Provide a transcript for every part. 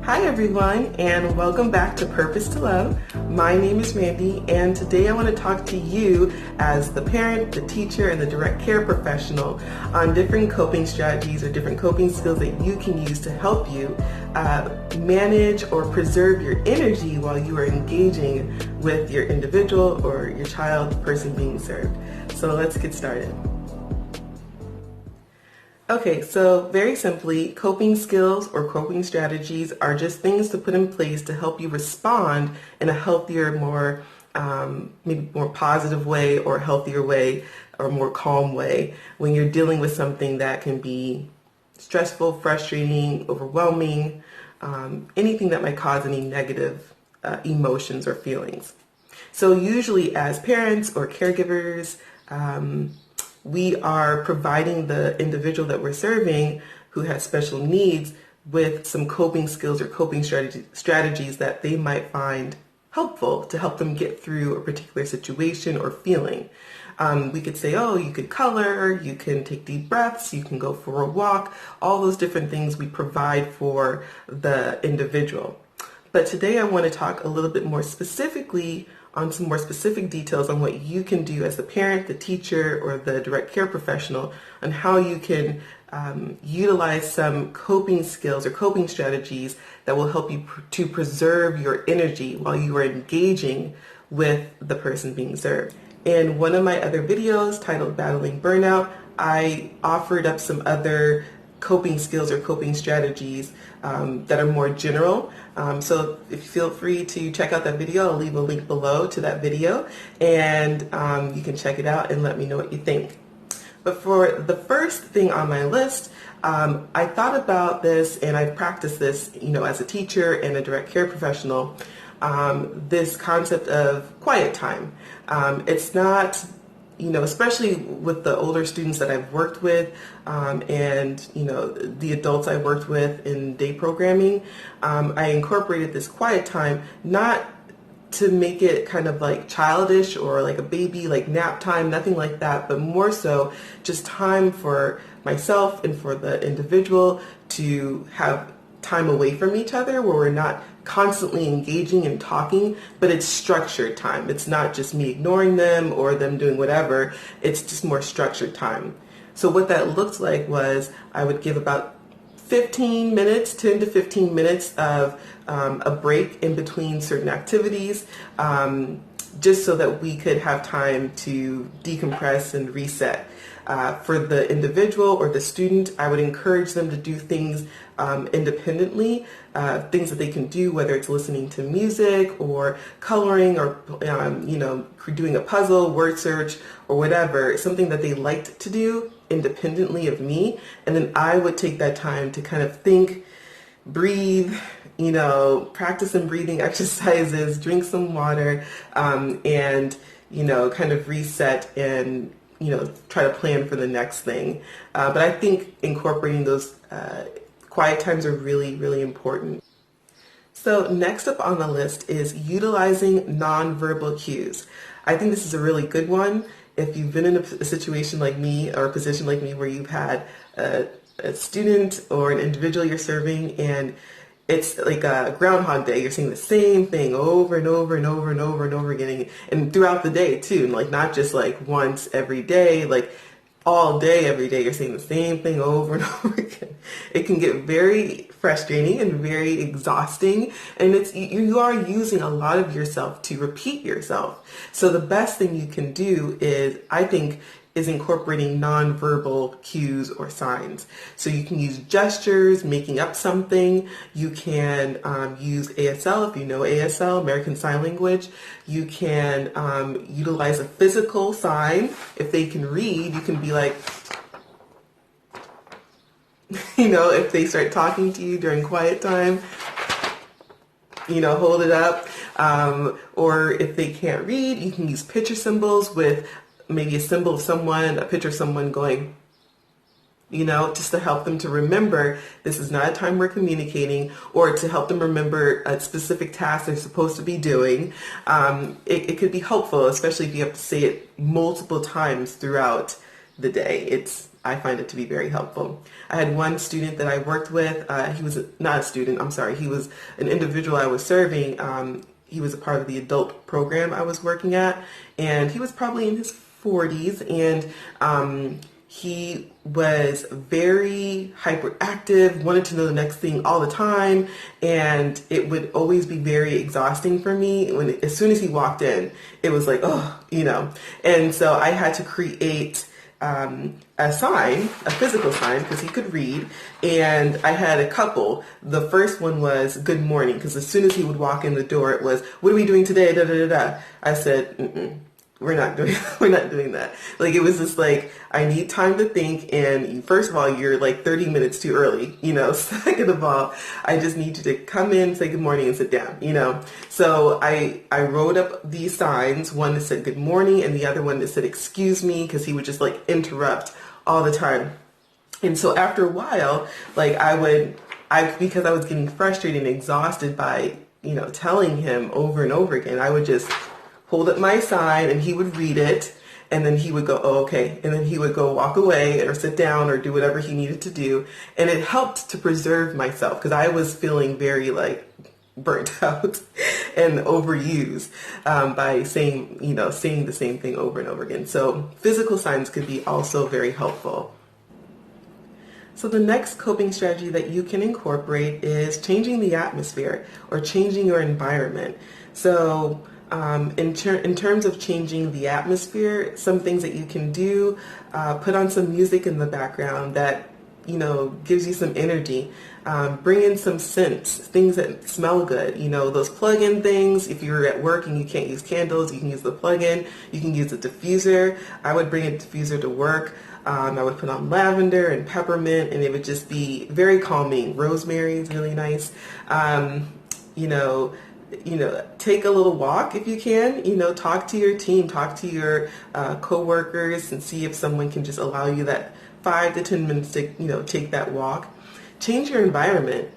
Hi everyone, and welcome back to Purpose to Love. My name is Randy, and today I want to talk to you as the parent, the teacher, and the direct care professional on different coping strategies or different coping skills that you can use to help you manage or preserve your energy while you are engaging with your individual or your child, the person being served. So let's get started. Okay, so very simply, coping skills or coping strategies are just things to put in place to help you respond in a healthier, more maybe more positive way or healthier way or more calm way when you're dealing with something that can be stressful, frustrating, overwhelming, anything that might cause any negative emotions or feelings. So usually as parents or caregivers, we are providing the individual that we're serving who has special needs with some coping skills or coping strategies that they might find helpful to help them get through a particular situation or feeling. We could say, oh, you could color, you can take deep breaths, you can go for a walk, all those different things we provide for the individual. But today I want to talk a little bit more specifically on some more specific details on what you can do as the parent, the teacher, or the direct care professional on how you can utilize some coping skills or coping strategies that will help you to preserve your energy while you are engaging with the person being served. In one of my other videos titled Battling Burnout, I offered up some other coping skills or coping strategies that are more general. So if you feel free to check out that video, I'll leave a link below to that video, and you can check it out and let me know what you think. But for the first thing on my list, I thought about this and I've practiced this, as a teacher and a direct care professional, this concept of quiet time. It's not, especially with the older students that I've worked with, and the adults I worked with in day programming, I incorporated this quiet time, not to make it kind of like childish or like a baby, like nap time, nothing like that, but more so just time for myself and for the individual to have time away from each other where we're not constantly engaging and talking, but it's structured time. It's not just me ignoring them or them doing whatever. It's just more structured time. So what that looked like was I would give about 10 to 15 minutes of a break in between certain activities, just so that we could have time to decompress and reset. For the individual or the student, I would encourage them to do things independently, things that they can do, whether it's listening to music or coloring or, doing a puzzle, word search, or whatever, something that they liked to do independently of me. And then I would take that time to kind of think, breathe, practice some breathing exercises, drink some water, and, kind of reset and try to plan for the next thing. But I think incorporating those quiet times are really, really important. So next up on the list is utilizing nonverbal cues. I think this is a really good one. If you've been in a situation like me or a position like me where you've had a student or an individual you're serving and it's like a Groundhog Day. You're saying the same thing over and over and over and over and over again, and throughout the day too. Like not just like once every day, like all day, every day. You're saying the same thing over and over again. It can get very frustrating and very exhausting, and you are using a lot of yourself to repeat yourself. So the best thing you can do is, I think, is incorporating nonverbal cues or signs. So you can use gestures, making up something. You can use ASL, if you know ASL, American Sign Language. You can utilize a physical sign. If they can read, you can be like, if they start talking to you during quiet time, hold it up. Or if they can't read, you can use picture symbols with maybe a symbol of someone, a picture of someone going, just to help them to remember this is not a time we're communicating, or to help them remember a specific task they're supposed to be doing. It could be helpful, especially if you have to say it multiple times throughout the day. I find it to be very helpful. I had one student that I worked with. He was not a student, I'm sorry. He was an individual I was serving. He was a part of the adult program I was working at, and he was probably in his 40s, and he was very hyperactive, wanted to know the next thing all the time, and it would always be very exhausting for me when, as soon as he walked in, it was like, oh, and so I had to create a sign, a physical sign, because he could read, and I had a couple. The first one was good morning, because as soon as he would walk in the door, it was, what are we doing today? Da, da, da, da. I said, mm-mm. We're not doing that. Like, it was just like, I need time to think, and first of all, you're like 30 minutes too early, Second of all, I just need you to come in, say good morning, and sit down, So I wrote up these signs, one that said good morning, and the other one that said excuse me, because he would just like interrupt all the time. And so after a while, like because I was getting frustrated and exhausted by, telling him over and over again, I would just hold up my sign and he would read it, and then he would go, oh, okay. And then he would go walk away or sit down or do whatever he needed to do. And it helped to preserve myself, because I was feeling very like burnt out and overused by saying the same thing over and over again. So physical signs could be also very helpful. So the next coping strategy that you can incorporate is changing the atmosphere or changing your environment. So in terms of changing the atmosphere, some things that you can do, put on some music in the background that, gives you some energy. Bring in some scents, things that smell good, those plug-in things. If you're at work and you can't use candles, you can use the plug-in. You can use a diffuser. I would bring a diffuser to work. I would put on lavender and peppermint, and it would just be very calming. Rosemary is really nice. Take a little walk if you can, talk to your team, talk to your coworkers, and see if someone can just allow you that 5 to 10 minutes to, take that walk. Change your environment.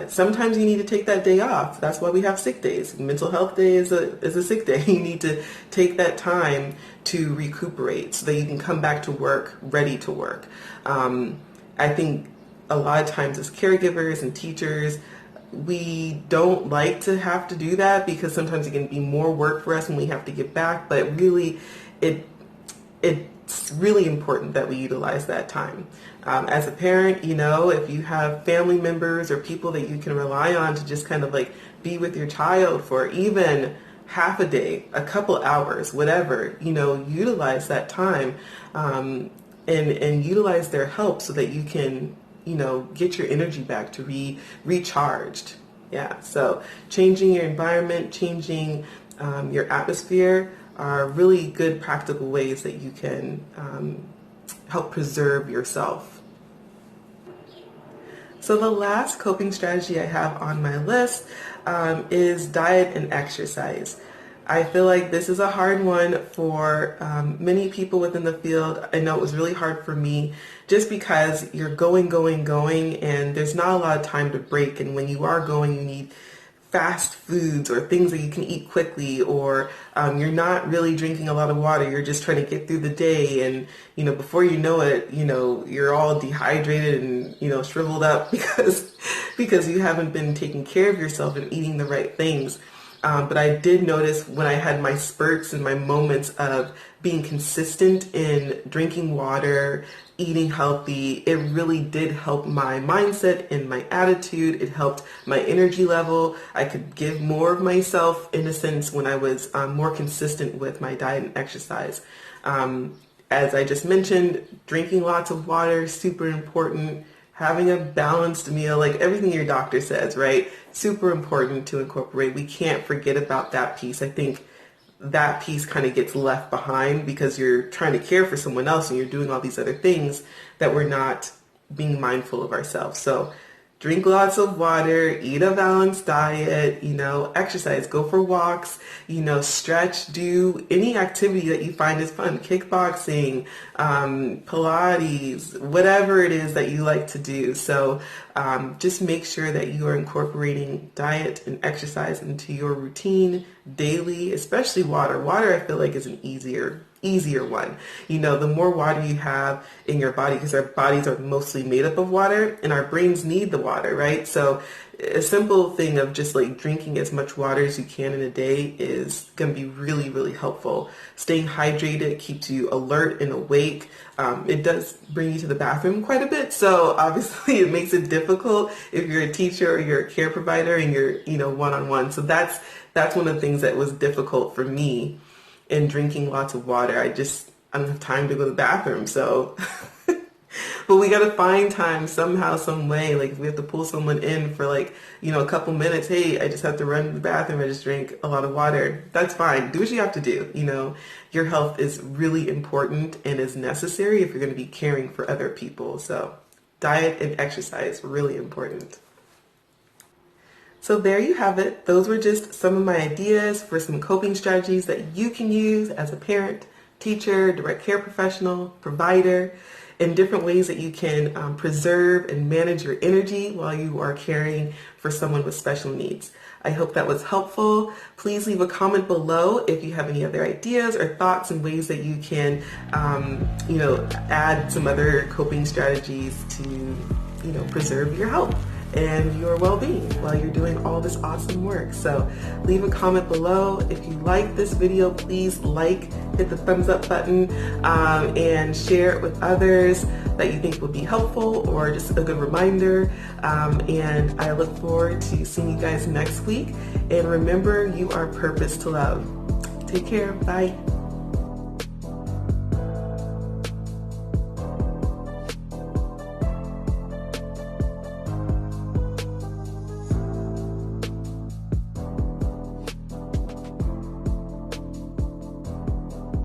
Sometimes you need to take that day off. That's why we have sick days. Mental health day is a sick day. You need to take that time to recuperate so that you can come back to work ready to work. I think a lot of times as caregivers and teachers, we don't like to have to do that, because sometimes it can be more work for us when we have to get back, but really it's really important that we utilize that time. As a parent, if you have family members or people that you can rely on to just kind of like be with your child for even half a day, a couple hours, whatever, utilize that time and utilize their help so that you can get your energy back to recharged. Yeah, so changing your environment, changing your atmosphere are really good practical ways that you can help preserve yourself. So the last coping strategy I have on my list is diet and exercise. I feel like this is a hard one for many people within the field. I know it was really hard for me just because you're going, and there's not a lot of time to break. And when you are going, you need fast foods or things that you can eat quickly, or you're not really drinking a lot of water. You're just trying to get through the day. And, before you know it, you're all dehydrated and, shriveled up because you haven't been taking care of yourself and eating the right things. But I did notice when I had my spurts and my moments of being consistent in drinking water, eating healthy, it really did help my mindset and my attitude. It helped my energy level. I could give more of myself, in a sense, when I was more consistent with my diet and exercise. As I just mentioned, drinking lots of water, super important. Having a balanced meal, like everything your doctor says, right? Super important to incorporate. We can't forget about that piece. I think that piece kind of gets left behind because you're trying to care for someone else and you're doing all these other things that we're not being mindful of ourselves. So drink lots of water, eat a balanced diet, exercise, go for walks, stretch, do any activity that you find is fun, kickboxing, Pilates, whatever it is that you like to do. So just make sure that you are incorporating diet and exercise into your routine daily, especially water. Water, I feel like, is an easier easier one. You know, the more water you have in your body, because our bodies are mostly made up of water and our brains need the water, right? So a simple thing of just like drinking as much water as you can in a day is going to be really, really helpful. Staying hydrated keeps you alert and awake. It does bring you to the bathroom quite a bit. So obviously it makes it difficult if you're a teacher or you're a care provider and you're, you know, one-on-one. So that's one of the things that was difficult for me in drinking lots of water. I don't have time to go to the bathroom. So, but we got to find time somehow, some way. Like if we have to pull someone in for like, you know, a couple minutes. Hey, I just have to run to the bathroom. I just drank a lot of water. That's fine. Do what you have to do. You know, your health is really important and is necessary if you're going to be caring for other people. So diet and exercise, really important. So there you have it. Those were just some of my ideas for some coping strategies that you can use as a parent, teacher, direct care professional, provider, and different ways that you can preserve and manage your energy while you are caring for someone with special needs. I hope that was helpful. Please leave a comment below if you have any other ideas or thoughts and ways that you can, you know, add some other coping strategies to, you know, preserve your health and your well-being while you're doing all this awesome work. So leave a comment below. If you like this video, please hit the thumbs up button, and share it with others that you think would be helpful or just a good reminder. And I look forward to seeing you guys next week. And remember, you are purposed to love. Take care. Bye.